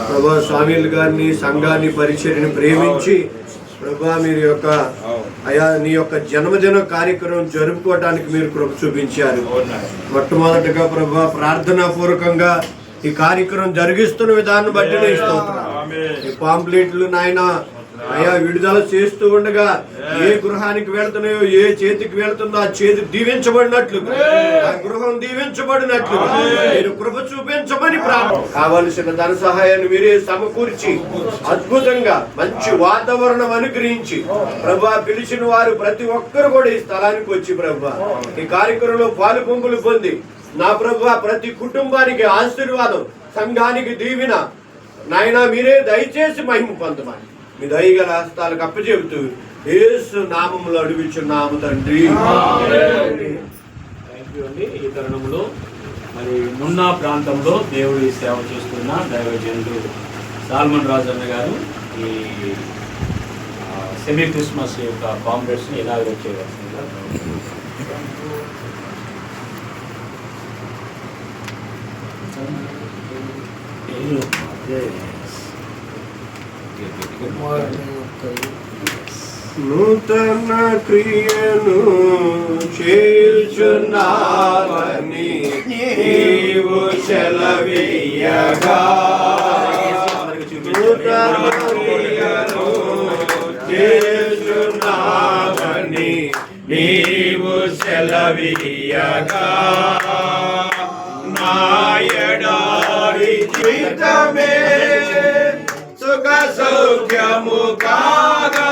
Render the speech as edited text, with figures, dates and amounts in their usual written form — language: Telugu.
ప్రభా స్వామిలు గారిని, సంఘాన్ని, పరిచర్యని ప్రేమించి ప్రభా మీరు యొక్క అయా నీ యొక్క జన్మదిన కార్యక్రమం జరుపుకోవడానికి మీరు కృప చూపించారు. మొట్టమొదటిగా ప్రభా ప్రార్థనా పూర్వకంగా ఈ కార్యక్రమం జరిగిస్తున్న విధానం బట్టి నేను స్తోత్రాలు. ఈ పాంప్లెట్లు నాయన అయా విడుదల చేస్తూ ఉండగా ఏ గృహానికి వెళ్తున్నాయో, ఏ చేతికి వెళ్తుందో ఆ చేతి దీవించబడినట్లు, ఆ గృహం దీవించబడినట్లు మీరు కృప చూపించమని ప్రార్థన. కావలసిన ధన సహాయాన్ని మీరే సమకూర్చి అద్భుతంగా మంచి వాతావరణం అనుగ్రహించి ప్రభా పిలిచిన వారు ప్రతి ఒక్కరు కూడా ఈ స్థలానికి వచ్చి ప్రభా ఈ కార్యక్రమంలో పాలు పొంగులు పొంది నా ప్రభా ప్రతి కుటుంబానికి ఆశీర్వాదం, సంఘానికి దీవెన నాయన మీరే దయచేసి మహిమ పొందమని మీ దయగల హస్తాలకు అప్పచెబుతూ యేసు నామములో అడుగుచున్నాము తండ్రి. ఈ తరుణంలో మరి మున్నా ప్రాంతంలో దేవుడి సేవ చేస్తున్న దైవజనుడు సాల్మన్ రాజన్న గారు ఈ సెమీ క్రిస్మస్ యొక్క కాంప్లెక్స్ని ఇనాగ్రేట్ చేయవలసిందిగా నూతన క్రియను చేయుచున్నావని నీవు సెలవీయగా, నూతన క్రియను చేయుచున్నావని నీవు సెలవీయగా, నా ఎడారి జీవితమే సుఖ సౌఖ్యము కాగా